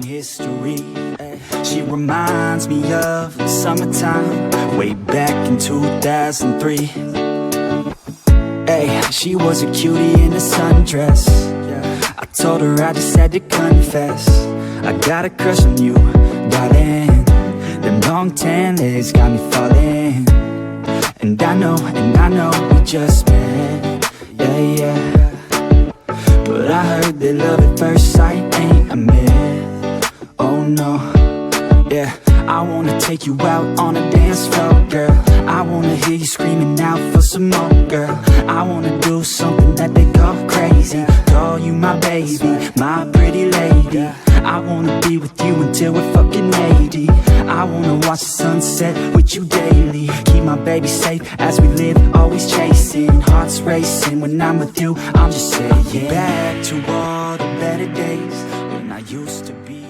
history. She reminds me of the summertime, way back in 2003. Hey, she was a cutie in a sundress. I told her I just had to confess, I got a crush on you, darling. Them long tan legs got me falling. And I know we just met, yeah. But I heard that love at first sight ain't a myth. Oh no, yeah. I wanna take you out on a dance floor, girl. I wanna hear you screaming out for some more, girl. I wanna do something that they call crazy, call you my baby, my pretty lady. I wanna be with you until we're fucking 80. I wanna watch the sunset with you daily, keep my baby safe as we live, always chasing, hearts racing. When I'm with you, I'm just saying back to all the better days when I used to be